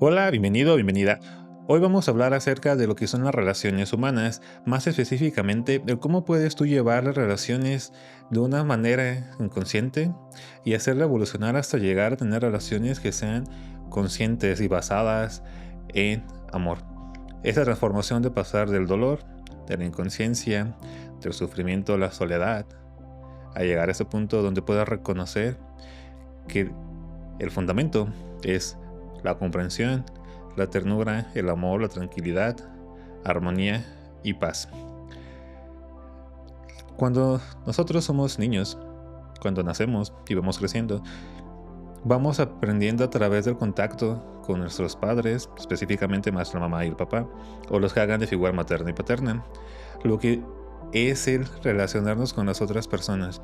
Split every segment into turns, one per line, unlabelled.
Hola, bienvenido, bienvenida. Hoy vamos a hablar acerca de lo que son las relaciones humanas, más específicamente de cómo puedes tú llevar las relaciones de una manera inconsciente y hacerla evolucionar hasta llegar a tener relaciones que sean conscientes y basadas en amor. Esa transformación de pasar del dolor, de la inconsciencia, del sufrimiento a la soledad, a llegar a ese punto donde puedas reconocer que el fundamento es la comprensión, la ternura, el amor, la tranquilidad, armonía y paz. Cuando nosotros somos niños, cuando nacemos y vamos creciendo, vamos aprendiendo a través del contacto con nuestros padres, específicamente más la mamá y el papá, o los que hagan de figura materna y paterna, lo que es el relacionarnos con las otras personas.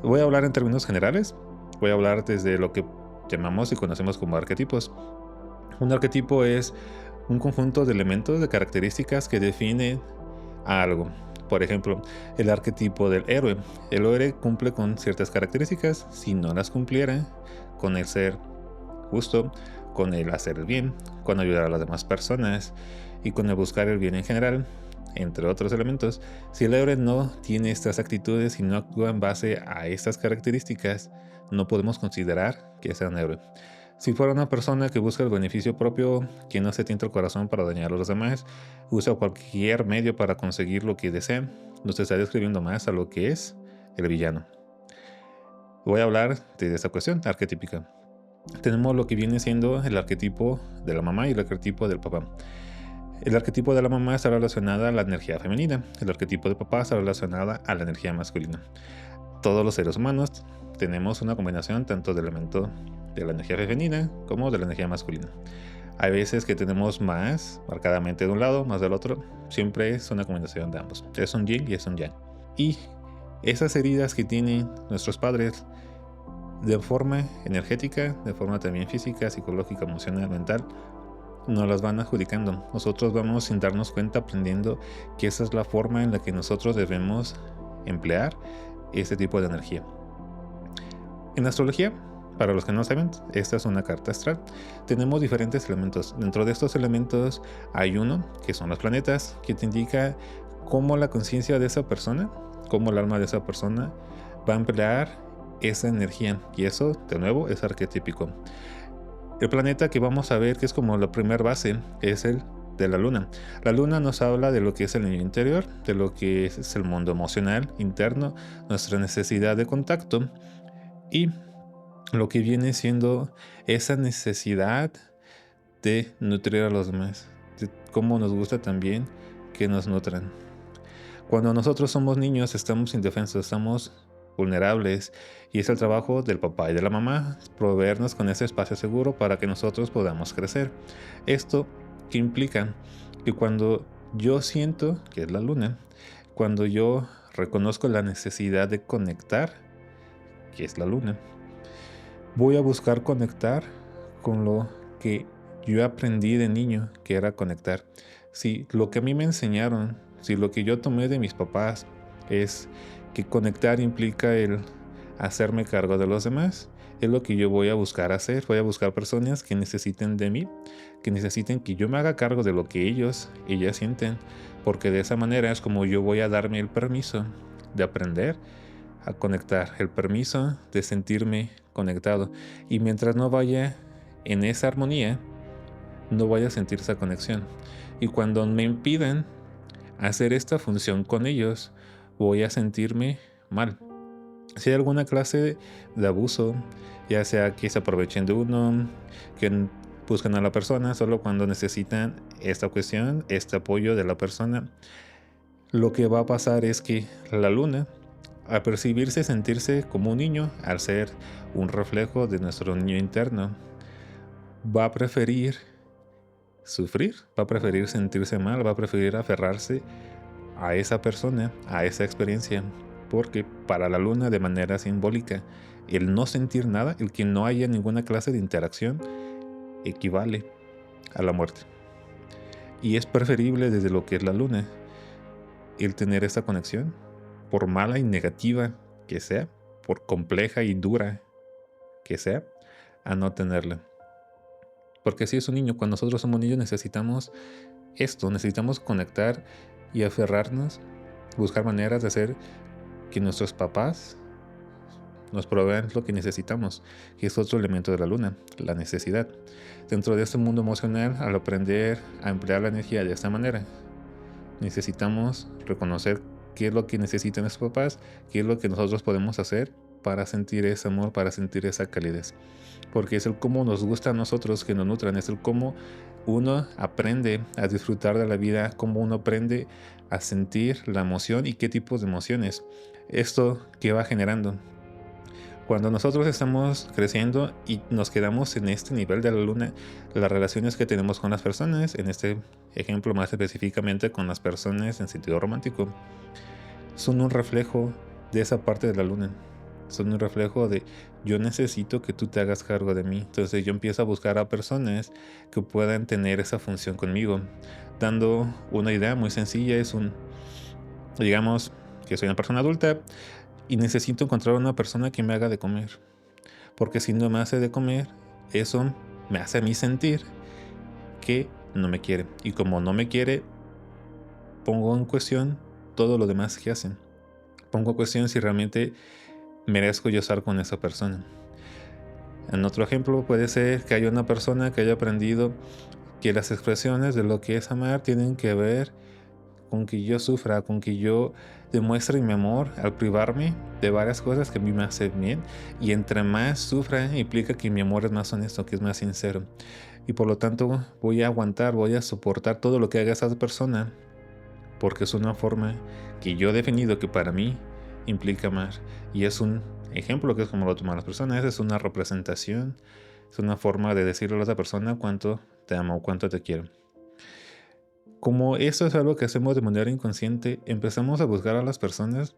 Voy a hablar en términos generales, voy a hablar desde lo que llamamos y conocemos como arquetipos. Un arquetipo es un conjunto de elementos, de características que definen a algo. Por ejemplo, el arquetipo del héroe. El héroe cumple con ciertas características. Si no las cumpliera, con el ser justo, con el hacer el bien, con ayudar a las demás personas y con el buscar el bien en general, entre otros elementos, si el héroe no tiene estas actitudes y no actúa en base a estas características, no podemos considerar que sea un héroe. Si fuera una persona que busca el beneficio propio, que no se tienta el corazón para dañar a los demás, usa cualquier medio para conseguir lo que desea, nos está describiendo más a lo que es el villano. Voy a hablar de esta cuestión arquetípica. Tenemos lo que viene siendo el arquetipo de la mamá y el arquetipo del papá. El arquetipo de la mamá está relacionada a la energía femenina, el arquetipo del papá está relacionada a la energía masculina. Todos los seres humanos tenemos una combinación tanto del elemento de la energía femenina como de la energía masculina. Hay veces que tenemos más marcadamente de un lado, más del otro. Siempre es una combinación de ambos. Es un yin y es un yang. Y esas heridas que tienen nuestros padres de forma energética, de forma también física, psicológica, emocional, mental, nos las van adjudicando. Nosotros vamos sin darnos cuenta aprendiendo que esa es la forma en la que nosotros debemos emplear este tipo de energía. En astrología, para los que no saben, esta es una carta astral. Tenemos diferentes elementos. Dentro de estos elementos hay uno, que son los planetas, que te indica cómo la conciencia de esa persona, cómo el alma de esa persona va a emplear esa energía. Y eso, de nuevo, es arquetípico. El planeta que vamos a ver, que es como la primera base, es el de la luna. La luna nos habla de lo que es el niño interior, de lo que es el mundo emocional interno, nuestra necesidad de contacto y lo que viene siendo esa necesidad de nutrir a los demás, de cómo nos gusta también que nos nutran. Cuando nosotros somos niños estamos indefensos, estamos vulnerables y es el trabajo del papá y de la mamá proveernos con ese espacio seguro para que nosotros podamos crecer. Esto que implica que cuando yo siento, que es la luna, cuando yo reconozco la necesidad de conectar, que es la luna, voy a buscar conectar con lo que yo aprendí de niño, que era conectar. Si lo que a mí me enseñaron, si lo que yo tomé de mis papás es que conectar implica el hacerme cargo de los demás, es lo que yo voy a buscar hacer. Voy a buscar personas que necesiten de mí, que necesiten que yo me haga cargo de lo que ellas sienten, porque de esa manera es como yo voy a darme el permiso de aprender a conectar, el permiso de sentirme conectado. Y mientras no vaya en esa armonía, no voy a sentir esa conexión. Y cuando me impidan hacer esta función con ellos, voy a sentirme mal. Si hay alguna clase de abuso, ya sea que se aprovechen de uno, que buscan a la persona solo cuando necesitan esta cuestión, este apoyo de la persona, lo que va a pasar es que la luna, al percibirse sentirse como un niño, al ser un reflejo de nuestro niño interno, va a preferir sufrir, va a preferir sentirse mal, va a preferir aferrarse a esa persona, a esa experiencia, porque para la luna de manera simbólica, el no sentir nada, el que no haya ninguna clase de interacción, equivale a la muerte. Y es preferible desde lo que es la luna, el tener esta conexión, por mala y negativa que sea, por compleja y dura que sea, a no tenerla. Porque si es un niño, cuando nosotros somos niños necesitamos esto, necesitamos conectar y aferrarnos, buscar maneras de hacer que nuestros papás nos provean lo que necesitamos, que es otro elemento de la luna, la necesidad. Dentro de este mundo emocional, al aprender a emplear la energía de esta manera, necesitamos reconocer qué es lo que necesitan nuestros papás, qué es lo que nosotros podemos hacer para sentir ese amor, para sentir esa calidez. Porque es el cómo nos gusta a nosotros que nos nutran, es el cómo uno aprende a disfrutar de la vida, cómo uno aprende a sentir la emoción y qué tipos de emociones. Esto que va generando. Cuando nosotros estamos creciendo y nos quedamos en este nivel de la luna, las relaciones que tenemos con las personas, en este ejemplo más específicamente con las personas en sentido romántico, son un reflejo de esa parte de la luna. Son un reflejo de yo necesito que tú te hagas cargo de mí. Entonces yo empiezo a buscar a personas que puedan tener esa función conmigo. Dando una idea muy sencilla, digamos que soy una persona adulta y necesito encontrar una persona que me haga de comer. Porque si no me hace de comer, eso me hace a mí sentir que no me quiere. Y como no me quiere, pongo en cuestión todo lo demás que hacen. Pongo en cuestión si realmente merezco yo estar con esa persona. En otro ejemplo puede ser que haya una persona que haya aprendido que las expresiones de lo que es amar tienen que ver con que yo sufra, con que yo demuestre mi amor al privarme de varias cosas que a mí me hacen bien, y entre más sufra implica que mi amor es más honesto, que es más sincero, y por lo tanto voy a aguantar, voy a soportar todo lo que haga esa persona porque es una forma que yo he definido que para mí implica amar, y es un ejemplo que es como lo toman las personas, es una representación, es una forma de decirle a la otra persona cuánto te amo, cuánto te quiero. Como eso es algo que hacemos de manera inconsciente, empezamos a buscar a las personas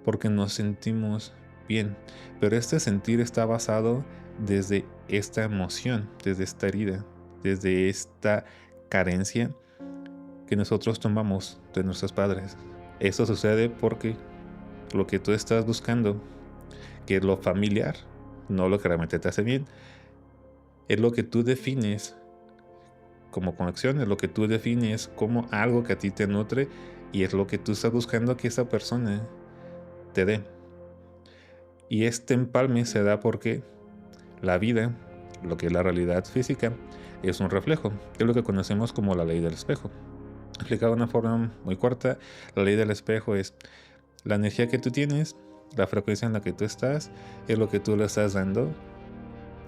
porque nos sentimos bien, pero este sentir está basado desde esta emoción, desde esta herida, desde esta carencia que nosotros tomamos de nuestros padres. Esto sucede porque lo que tú estás buscando, que es lo familiar, no lo que realmente te hace bien, es lo que tú defines como conexión, es lo que tú defines como algo que a ti te nutre, y es lo que tú estás buscando que esa persona te dé. Y este empalme se da porque la vida, lo que es la realidad física, es un reflejo, que es lo que conocemos como la ley del espejo. Explicado de una forma muy corta, la ley del espejo es la energía que tú tienes, la frecuencia en la que tú estás, es lo que tú le estás dando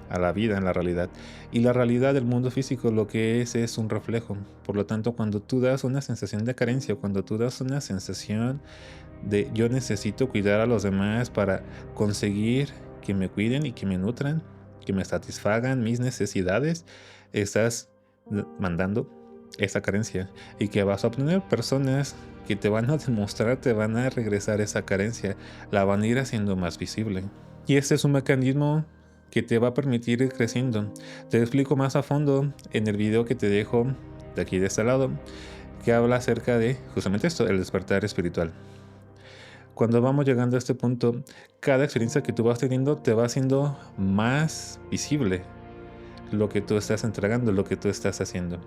a la vida, en la realidad. Y la realidad del mundo físico lo que es un reflejo. Por lo tanto, cuando tú das una sensación de carencia, cuando tú das una sensación de yo necesito cuidar a los demás para conseguir que me cuiden y que me nutran, que me satisfagan mis necesidades, estás mandando esa carencia, y que vas a obtener personas que te van a demostrar, te van a regresar esa carencia, la van a ir haciendo más visible. Y este es un mecanismo que te va a permitir ir creciendo. Te explico más a fondo en el video que te dejo de aquí de este lado, que habla acerca de justamente esto, el despertar espiritual. Cuando vamos llegando a este punto, cada experiencia que tú vas teniendo te va haciendo más visible lo que tú estás entregando, lo que tú estás haciendo.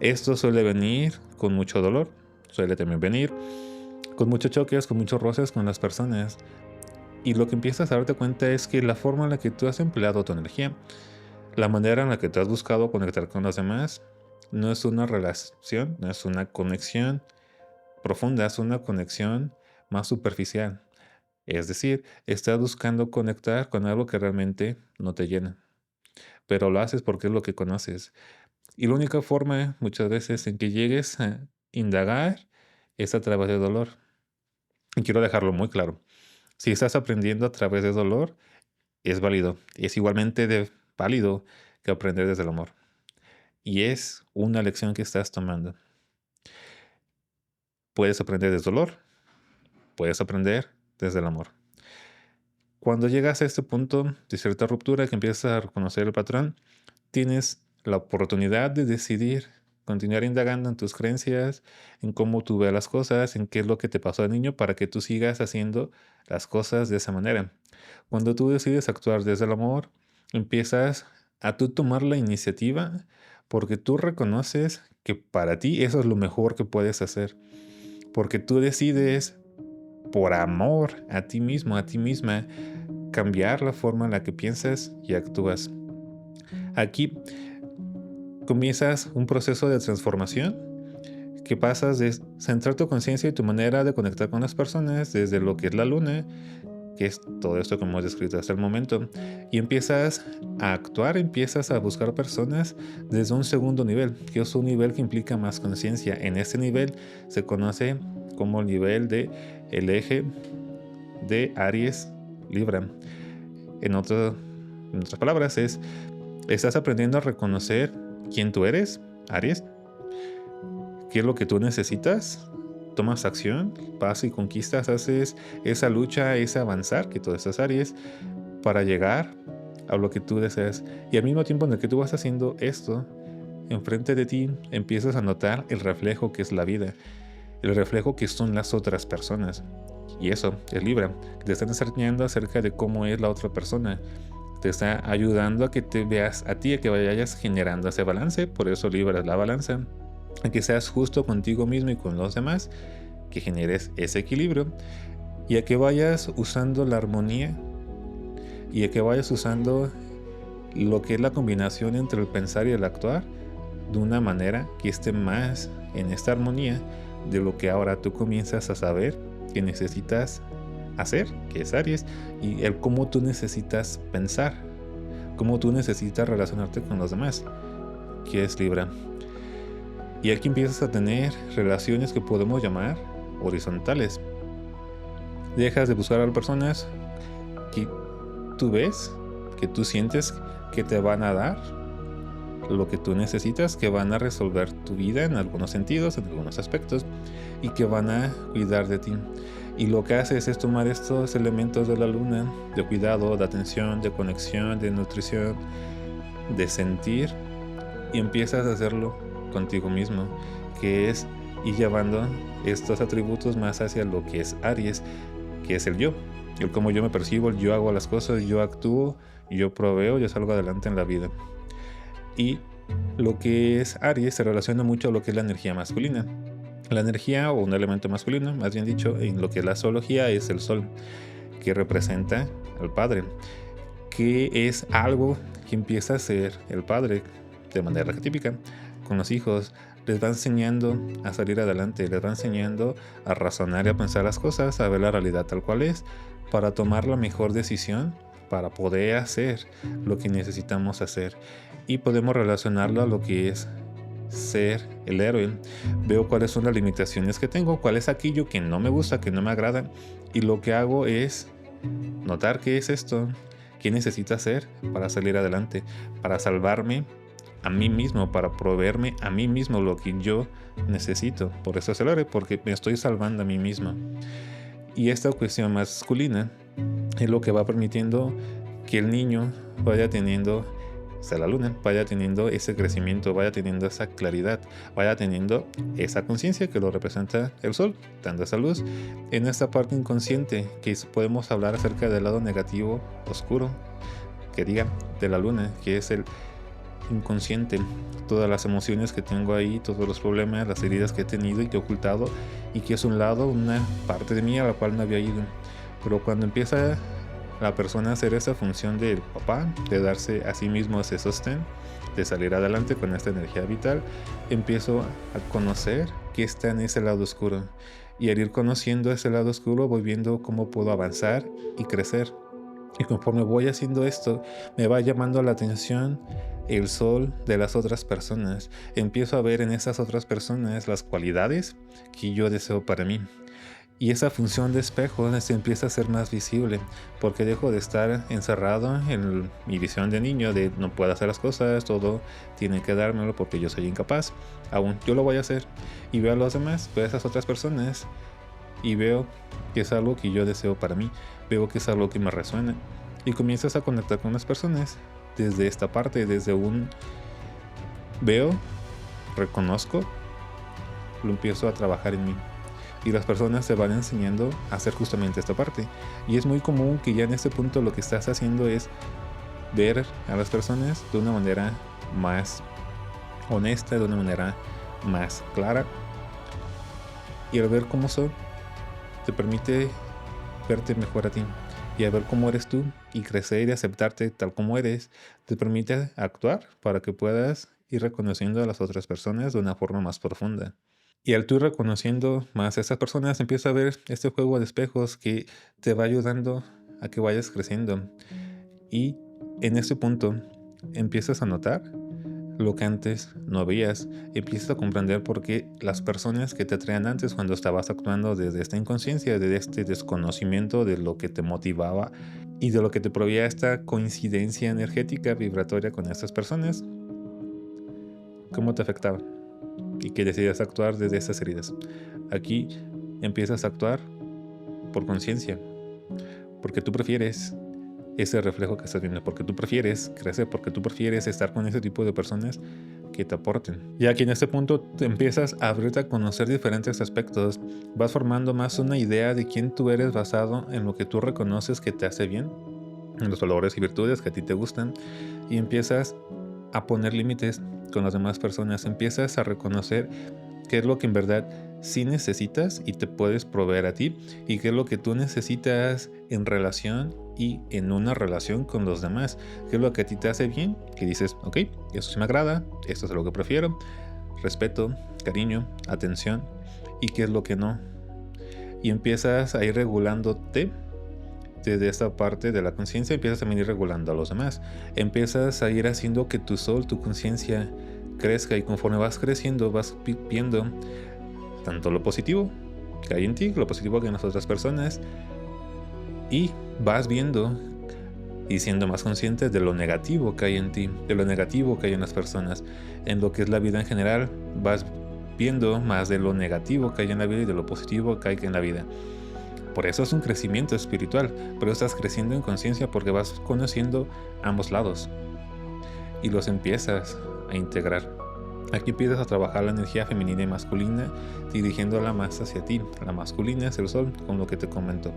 Esto suele venir con mucho dolor, suele también venir con muchos choques, con muchos roces con las personas. Y lo que empiezas a darte cuenta es que la forma en la que tú has empleado tu energía, la manera en la que tú has buscado conectar con los demás, no es una relación, no es una conexión profunda, es una conexión más superficial. Es decir, estás buscando conectar con algo que realmente no te llena, pero lo haces porque es lo que conoces. Y la única forma muchas veces en que llegues a indagar es a través de dolor. Y quiero dejarlo muy claro. Si estás aprendiendo a través de dolor, es válido. Es igualmente válido que aprender desde el amor. Y es una lección que estás tomando. Puedes aprender desde dolor, puedes aprender desde el amor. Cuando llegas a este punto de cierta ruptura, que empiezas a reconocer el patrón, tienes la oportunidad de decidir continuar indagando en tus creencias, en cómo tú ves las cosas, en qué es lo que te pasó de niño para que tú sigas haciendo las cosas de esa manera. Cuando tú decides actuar desde el amor, empiezas a tú tomar la iniciativa porque tú reconoces que para ti eso es lo mejor que puedes hacer. Porque tú decides, por amor a ti mismo, a ti misma, cambiar la forma en la que piensas y actúas. Aquí comienzas un proceso de transformación que pasas de centrar tu conciencia y tu manera de conectar con las personas desde lo que es la luna, que es todo esto que hemos descrito hasta el momento, y empiezas a actuar, empiezas a buscar personas desde un segundo nivel, que es un nivel que implica más conciencia. En este nivel se conoce como el nivel de el eje de Aries Libra. En otras palabras, estás aprendiendo a reconocer quién tú eres, Aries, qué es lo que tú necesitas, tomas acción, vas y conquistas, haces esa lucha, ese avanzar, que todas esas áreas, para llegar a lo que tú deseas. Y al mismo tiempo en el que tú vas haciendo esto, enfrente de ti empiezas a notar el reflejo que es la vida, el reflejo que son las otras personas. Y eso es Libra, te están enseñando acerca de cómo es la otra persona. Te está ayudando a que te veas a ti, a que vayas generando ese balance. Por eso Libra es la balanza. A que seas justo contigo mismo y con los demás, que generes ese equilibrio y a que vayas usando la armonía y a que vayas usando lo que es la combinación entre el pensar y el actuar de una manera que esté más en esta armonía de lo que ahora tú comienzas a saber que necesitas hacer, que es Aries, y el cómo tú necesitas pensar, cómo tú necesitas relacionarte con los demás, que es Libra. Y aquí empiezas a tener relaciones que podemos llamar horizontales. Dejas de buscar a las personas que tú ves, que tú sientes que te van a dar lo que tú necesitas, que van a resolver tu vida en algunos sentidos, en algunos aspectos, y que van a cuidar de ti. Y lo que haces es tomar estos elementos de la luna, de cuidado, de atención, de conexión, de nutrición, de sentir, y empiezas a hacerlo contigo mismo, que es ir llevando estos atributos más hacia lo que es Aries, que es el yo, el cómo yo me percibo, el yo hago las cosas, yo actúo, yo proveo, yo salgo adelante en la vida. Y lo que es Aries se relaciona mucho a lo que es la energía masculina. La energía, o un elemento masculino, más bien dicho, en lo que es la zoología, es el sol, que representa al padre, que es algo que empieza a ser el padre de manera arquetípica con los hijos. Les va enseñando a salir adelante, les va enseñando a razonar y a pensar las cosas, a ver la realidad tal cual es, para tomar la mejor decisión, para poder hacer lo que necesitamos hacer. Y podemos relacionarlo a lo que es ser el héroe. Veo cuáles son las limitaciones que tengo, cuál es aquello que no me gusta, que no me agrada, y lo que hago es notar qué es esto, qué necesito hacer para salir adelante, para salvarme a mí mismo, para proveerme a mí mismo lo que yo necesito. Por eso es el héroe, porque me estoy salvando a mí mismo. Y esta cuestión masculina es lo que va permitiendo que el niño vaya teniendo, hasta la luna, vaya teniendo ese crecimiento, vaya teniendo esa claridad, vaya teniendo esa conciencia que lo representa el sol, dando esa luz en esta parte inconsciente, que podemos hablar acerca del lado negativo, oscuro, que diga, de la luna, que es el inconsciente, todas las emociones que tengo ahí, todos los problemas, las heridas que he tenido y que he ocultado, y que es un lado, una parte de mí a la cual no había ido. Pero cuando empieza la persona a hacer esa función del papá, de darse a sí mismo ese sostén, de salir adelante con esta energía vital, empiezo a conocer que está en ese lado oscuro. Y al ir conociendo ese lado oscuro, voy viendo cómo puedo avanzar y crecer. Y conforme voy haciendo esto, me va llamando la atención el sol de las otras personas. Empiezo a ver en esas otras personas las cualidades que yo deseo para mí. Y esa función de espejo se empieza a ser más visible, porque dejo de estar encerrado en mi visión de niño, de no puedo hacer las cosas, todo tiene que dármelo porque yo soy incapaz. Aún yo lo voy a hacer. Y veo a los demás, veo a esas otras personas, y veo que es algo que yo deseo para mí, veo que es algo que me resuena, y comienzas a conectar con las personas desde esta parte, desde un veo, reconozco, lo empiezo a trabajar en mí. Y las personas te van enseñando a hacer justamente esta parte. Y es muy común que ya en este punto lo que estás haciendo es ver a las personas de una manera más honesta, de una manera más clara. Y al ver cómo son, te permite verte mejor a ti. Y al ver cómo eres tú y crecer y aceptarte tal como eres, te permite actuar para que puedas ir reconociendo a las otras personas de una forma más profunda. Y al tú ir reconociendo más a esas personas, empieza a ver este juego de espejos que te va ayudando a que vayas creciendo. Y en ese punto empiezas a notar lo que antes no veías. Empiezas a comprender por qué las personas que te atraían antes, cuando estabas actuando desde esta inconsciencia, desde este desconocimiento de lo que te motivaba y de lo que te proveía esta coincidencia energética vibratoria con estas personas, cómo te afectaba y que decidías actuar desde esas heridas. Aquí empiezas a actuar por conciencia, porque tú prefieres ese reflejo que estás viendo, porque tú prefieres crecer, porque tú prefieres estar con ese tipo de personas que te aporten. Y aquí en este punto te empiezas a abrirte a conocer diferentes aspectos, vas formando más una idea de quién tú eres basado en lo que tú reconoces que te hace bien, en los valores y virtudes que a ti te gustan, y empiezas a poner límites con las demás personas, empiezas a reconocer qué es lo que en verdad sí necesitas y te puedes proveer a ti, y qué es lo que tú necesitas en relación y en una relación con los demás, qué es lo que a ti te hace bien, que dices, ok, eso sí me agrada, esto es lo que prefiero, respeto, cariño, atención, y qué es lo que no. Y empiezas a ir regulándote desde esta parte de la conciencia, empiezas a ir regulando a los demás, empiezas a ir haciendo que tu soul, tu conciencia crezca, y conforme vas creciendo vas viendo tanto lo positivo que hay en ti, lo positivo que hay en las otras personas, y vas viendo y siendo más consciente de lo negativo que hay en ti, de lo negativo que hay en las personas. En lo que es la vida en general, vas viendo más de lo negativo que hay en la vida y de lo positivo que hay en la vida. Por eso es un crecimiento espiritual, pero estás creciendo en conciencia porque vas conociendo ambos lados y los empiezas a integrar. Aquí empiezas a trabajar la energía femenina y masculina, dirigiéndola más hacia ti. La masculina es el sol, con lo que te comento.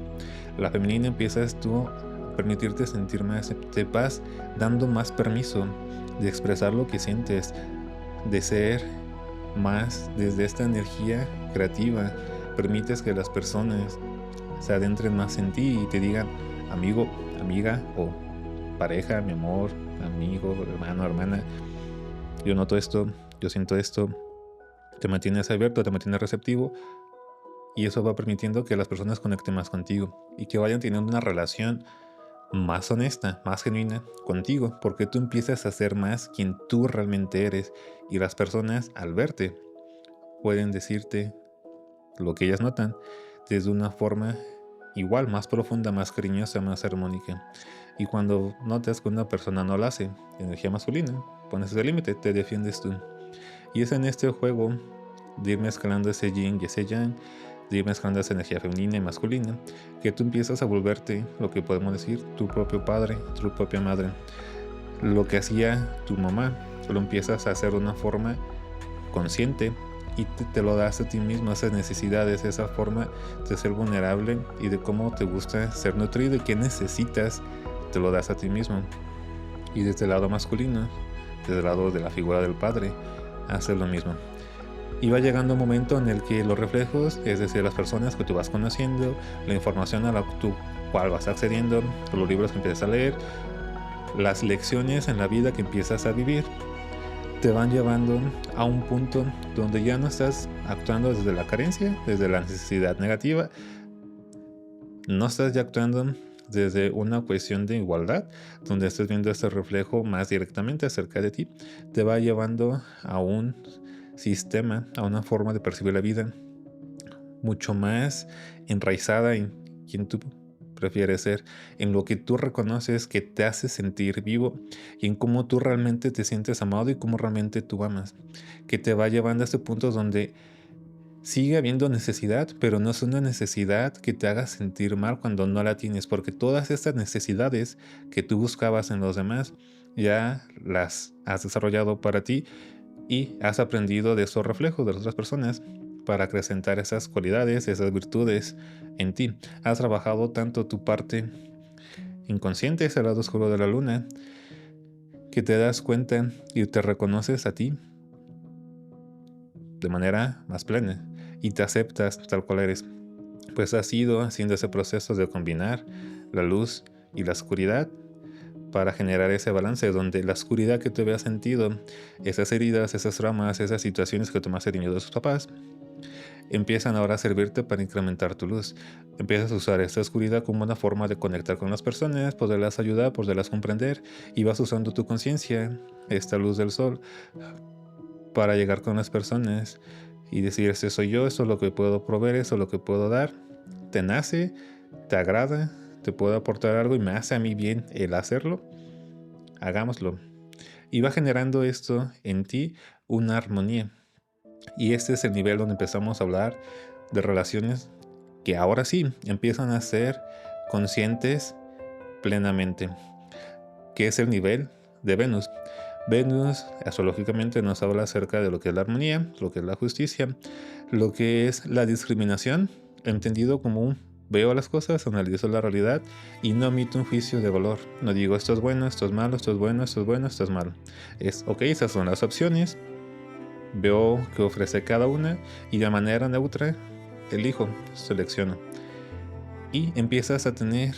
La femenina empiezas tú a permitirte sentir más, te vas dando más permiso de expresar lo que sientes, de ser más desde esta energía creativa. Permites que las personas se adentren más en ti y te digan amigo, amiga o pareja, mi amor, amigo, hermano, hermana. Yo noto esto, yo siento esto. Te mantienes abierto, te mantienes receptivo, y eso va permitiendo que las personas conecten más contigo y que vayan teniendo una relación más honesta, más genuina contigo, porque tú empiezas a ser más quien tú realmente eres, y las personas al verte pueden decirte lo que ellas notan desde una forma igual, más profunda, más cariñosa, más armónica. Y cuando notas que una persona no lo hace, energía masculina, pones ese límite, te defiendes tú. Y es en este juego de ir mezclando ese yin y ese yang, de ir mezclando esa energía femenina y masculina, que tú empiezas a volverte, lo que podemos decir, tu propio padre, tu propia madre. Lo que hacía tu mamá, lo empiezas a hacer de una forma consciente, y te lo das a ti mismo, esas necesidades, esa forma de ser vulnerable y de cómo te gusta ser nutrido y qué necesitas, te lo das a ti mismo. Y desde el lado masculino, desde el lado de la figura del padre, haces lo mismo. Y va llegando un momento en el que los reflejos, es decir, las personas que tú vas conociendo, la información a la cual vas accediendo, los libros que empiezas a leer, las lecciones en la vida que empiezas a vivir, te van llevando a un punto donde ya no estás actuando desde la carencia, desde la necesidad negativa, no estás ya actuando desde una cuestión de igualdad, donde estás viendo este reflejo más directamente acerca de ti, te va llevando a un sistema, a una forma de percibir la vida mucho más enraizada en quien tú prefieres ser, en lo que tú reconoces que te hace sentir vivo, y en cómo tú realmente te sientes amado y cómo realmente tú amas, que te va llevando a este punto donde sigue habiendo necesidad, pero no es una necesidad que te haga sentir mal cuando no la tienes, porque todas estas necesidades que tú buscabas en los demás ya las has desarrollado para ti, y has aprendido de esos reflejos de las otras personas para acrecentar esas cualidades, esas virtudes en ti. Has trabajado tanto tu parte inconsciente, ese lado oscuro de la luna, que te das cuenta y te reconoces a ti de manera más plena y te aceptas tal cual eres. Pues has ido haciendo ese proceso de combinar la luz y la oscuridad para generar ese balance donde la oscuridad que tú habías sentido, esas heridas, esas traumas, esas situaciones que tomaste de niño de tus papás, empiezan ahora a servirte para incrementar tu luz. Empiezas a usar esta oscuridad como una forma de conectar con las personas, poderlas ayudar, poderlas comprender, y vas usando tu conciencia, esta luz del sol, para llegar con las personas y decir, este soy yo, esto es lo que puedo proveer, esto es lo que puedo dar. Te nace, te agrada, te puedo aportar algo y me hace a mí bien el hacerlo. Hagámoslo. Y va generando esto en ti una armonía. Y este es el nivel donde empezamos a hablar de relaciones que ahora sí empiezan a ser conscientes plenamente, que es el nivel de Venus. Venus astrológicamente nos habla acerca de lo que es la armonía, lo que es la justicia, lo que es la discriminación, entendido como un veo las cosas, analizo la realidad y no emito un juicio de valor. No digo esto es bueno, esto es malo, esto es bueno, esto es bueno, esto es malo. Es ok, esas son las opciones. Veo qué ofrece cada una y de manera neutra elijo, selecciono. Y empiezas a tener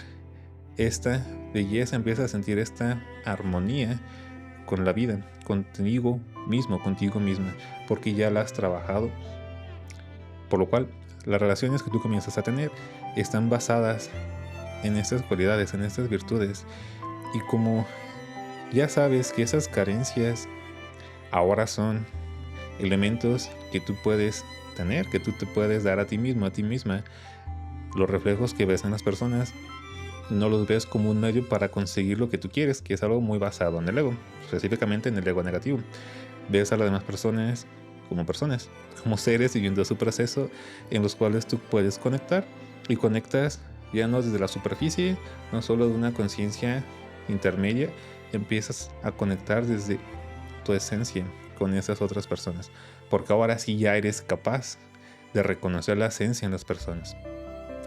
esta belleza, empiezas a sentir esta armonía con la vida, contigo mismo, contigo misma, porque ya la has trabajado. Por lo cual, las relaciones que tú comienzas a tener están basadas en estas cualidades, en estas virtudes. Y como ya sabes que esas carencias ahora son elementos que tú puedes tener, que tú te puedes dar a ti mismo, a ti misma, los reflejos que ves en las personas, no los ves como un medio para conseguir lo que tú quieres, que es algo muy basado en el ego, específicamente en el ego negativo. Ves a las demás personas, como seres viviendo su proceso en los cuales tú puedes conectar y conectas ya no desde la superficie, no solo de una conciencia intermedia, empiezas a conectar desde tu esencia con esas otras personas, porque ahora sí ya eres capaz de reconocer la esencia en las personas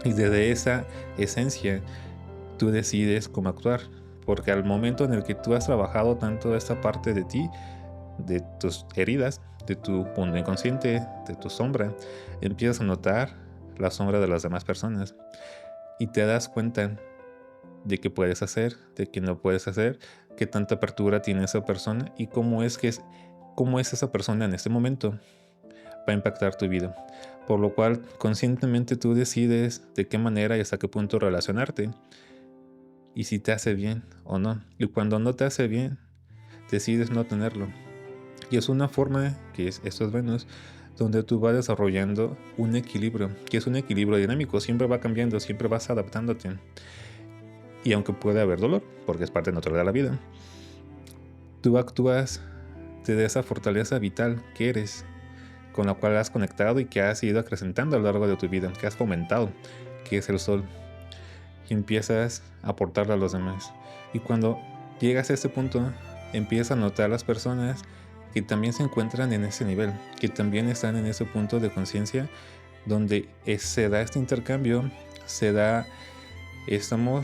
y desde esa esencia tú decides cómo actuar, porque al momento en el que tú has trabajado tanto esta parte de ti, de tus heridas, de tu mundo inconsciente, de tu sombra, empiezas a notar la sombra de las demás personas y te das cuenta de qué puedes hacer, de qué no puedes hacer, qué tanta apertura tiene esa persona y cómo es esa persona en este momento va a impactar tu vida. Por lo cual, conscientemente tú decides de qué manera y hasta qué punto relacionarte y si te hace bien o no. Y cuando no te hace bien, decides no tenerlo. Y es una forma, que es estos Venus, donde tú vas desarrollando un equilibrio, que es un equilibrio dinámico, siempre va cambiando, siempre vas adaptándote. Y aunque puede haber dolor, porque es parte natural de la vida, tú actúas desde esa fortaleza vital que eres, con la cual has conectado y que has ido acrecentando a lo largo de tu vida, que has fomentado, que es el sol. Y empiezas a aportarle a los demás. Y cuando llegas a este punto, empiezas a notar las personas que también se encuentran en ese nivel, que también están en ese punto de conciencia donde se da este intercambio, se da este amor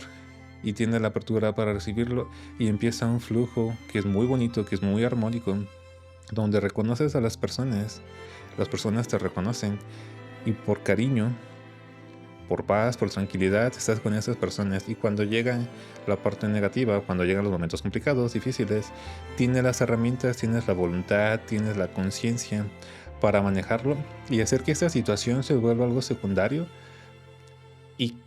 y tiene la apertura para recibirlo y empieza un flujo que es muy bonito, que es muy armónico, donde reconoces a las personas te reconocen y por cariño, por paz, por tranquilidad, estás con esas personas. Y cuando llega la parte negativa, cuando llegan los momentos complicados, difíciles, tienes las herramientas, tienes la voluntad, tienes la conciencia para manejarlo y hacer que esta situación se vuelva algo secundario. Y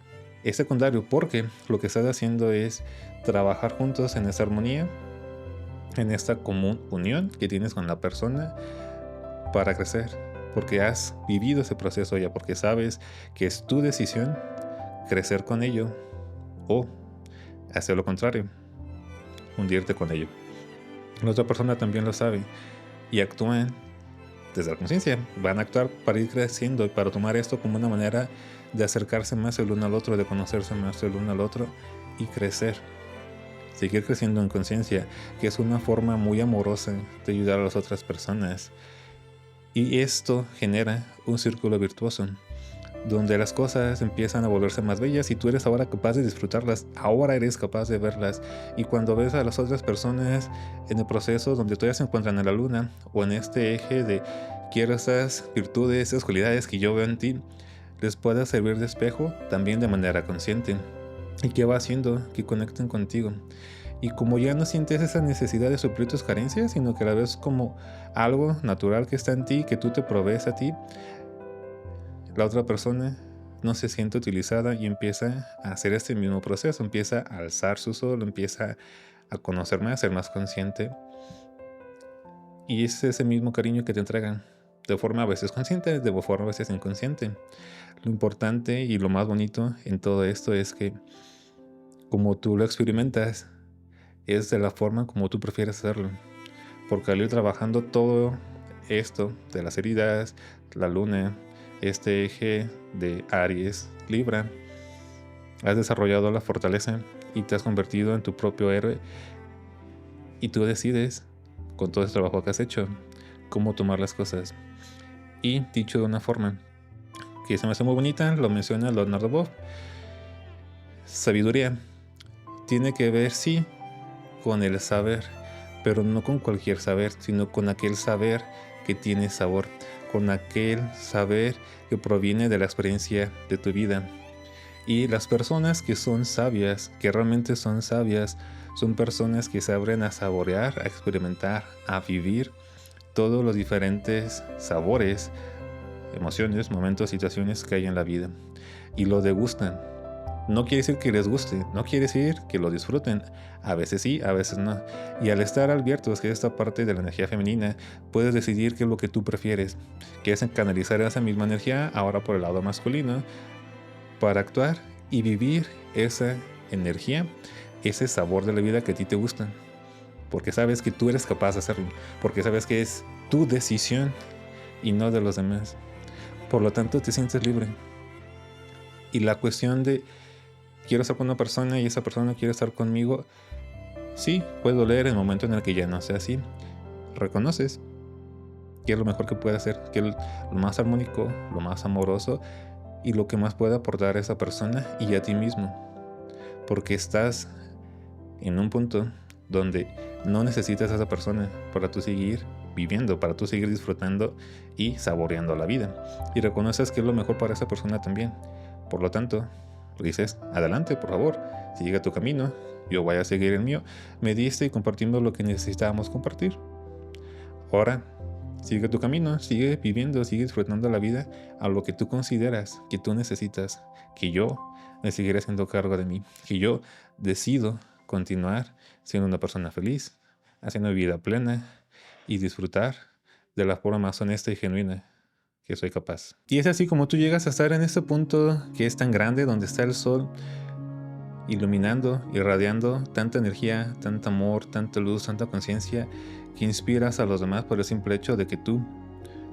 es secundario porque lo que estás haciendo es trabajar juntos en esa armonía, en esta común unión que tienes con la persona para crecer, porque has vivido ese proceso ya, porque sabes que es tu decisión crecer con ello o hacer lo contrario, hundirte con ello. La otra persona también lo sabe y actúan desde la conciencia, van a actuar para ir creciendo y para tomar esto como una manera de acercarse más el uno al otro, de conocerse más el uno al otro y crecer. Seguir creciendo en conciencia, que es una forma muy amorosa de ayudar a las otras personas. Y esto genera un círculo virtuoso, donde las cosas empiezan a volverse más bellas y tú eres ahora capaz de disfrutarlas, ahora eres capaz de verlas. Y cuando ves a las otras personas en el proceso donde todavía se encuentran en la luna o en este eje de quiero esas virtudes, esas cualidades que yo veo en ti, les pueda servir de espejo también de manera consciente. ¿Y qué va haciendo? Que conecten contigo. Y como ya no sientes esa necesidad de suplir tus carencias, sino que la ves como algo natural que está en ti, que tú te provees a ti, la otra persona no se siente utilizada y empieza a hacer este mismo proceso, empieza a alzar su sol, empieza a conocer más, a ser más consciente. Y es ese mismo cariño que te entregan, de forma a veces consciente, de forma a veces inconsciente. Lo importante y lo más bonito en todo esto es que como tú lo experimentas, es de la forma como tú prefieres hacerlo. Porque al ir trabajando todo esto de las heridas, la luna, este eje de Aries, Libra, has desarrollado la fortaleza y te has convertido en tu propio héroe. Y tú decides, con todo ese trabajo que has hecho, cómo tomar las cosas. Y dicho de una forma que se me hace muy bonita, lo menciona Leonardo Boff, sabiduría tiene que ver, sí, con el saber, pero no con cualquier saber, sino con aquel saber que tiene sabor, con aquel saber que proviene de la experiencia de tu vida. Y las personas que son sabias, que realmente son sabias, son personas que se abren a saborear, a experimentar, a vivir todos los diferentes sabores, emociones, momentos, situaciones que hay en la vida. Y lo degustan. No quiere decir que les guste, no quiere decir que lo disfruten. A veces sí, a veces no. Y al estar abiertos, que es esta parte de la energía femenina, puedes decidir qué es lo que tú prefieres, que es canalizar esa misma energía ahora por el lado masculino, para actuar y vivir esa energía, ese sabor de la vida que a ti te gusta. Porque sabes que tú eres capaz de hacerlo, porque sabes que es tu decisión y no de los demás. Por lo tanto, te sientes libre. Y la cuestión de quiero estar con una persona y esa persona quiere estar conmigo, sí, puede doler el momento en el que ya no sea así. Reconoces que es lo mejor que puede hacer, que es lo más armónico, lo más amoroso y lo que más puede aportar a esa persona y a ti mismo. Porque estás en un punto donde no necesitas a esa persona para tú seguir viviendo, para tú seguir disfrutando y saboreando la vida. Y reconoces que es lo mejor para esa persona también. Por lo tanto, dices, adelante, por favor, sigue tu camino, yo voy a seguir el mío. Me diste y compartimos lo que necesitábamos compartir. Ahora, sigue tu camino, sigue viviendo, sigue disfrutando la vida a lo que tú consideras que tú necesitas, que yo me seguiré haciendo cargo de mí, que yo decido continuar siendo una persona feliz, haciendo vida plena y disfrutar de la forma más honesta y genuina que soy capaz. Y es así como tú llegas a estar en este punto que es tan grande, donde está el sol iluminando, irradiando tanta energía, tanto amor, tanta luz, tanta conciencia, que inspiras a los demás por el simple hecho de que tú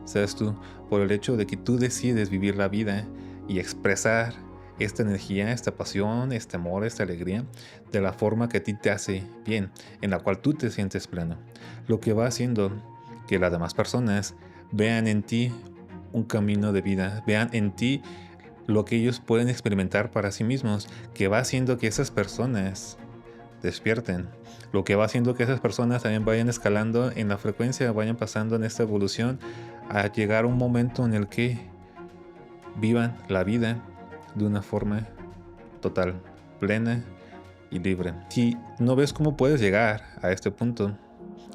seas tú, por el hecho de que tú decides vivir la vida y expresar esta energía, esta pasión, este amor, esta alegría, de la forma que a ti te hace bien, en la cual tú te sientes pleno. Lo que va haciendo que las demás personas vean en ti un camino de vida, vean en ti lo que ellos pueden experimentar para sí mismos, que va haciendo que esas personas despierten, lo que va haciendo que esas personas también vayan escalando en la frecuencia, vayan pasando en esta evolución a llegar a un momento en el que vivan la vida de una forma total, plena y libre. Si no ves cómo puedes llegar a este punto,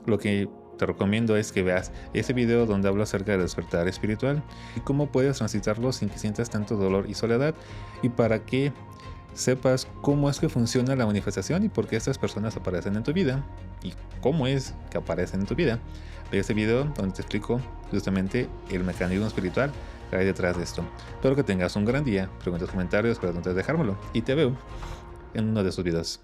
lo que te recomiendo es que veas ese video donde hablo acerca del despertar espiritual y cómo puedes transitarlo sin que sientas tanto dolor y soledad, y para que sepas cómo es que funciona la manifestación y por qué estas personas aparecen en tu vida y cómo es que aparecen en tu vida. Ve ese video donde te explico justamente el mecanismo espiritual que hay detrás de esto. Espero que tengas un gran día. Preguntas, comentarios, pero no te dejármelo y te veo en uno de esos videos.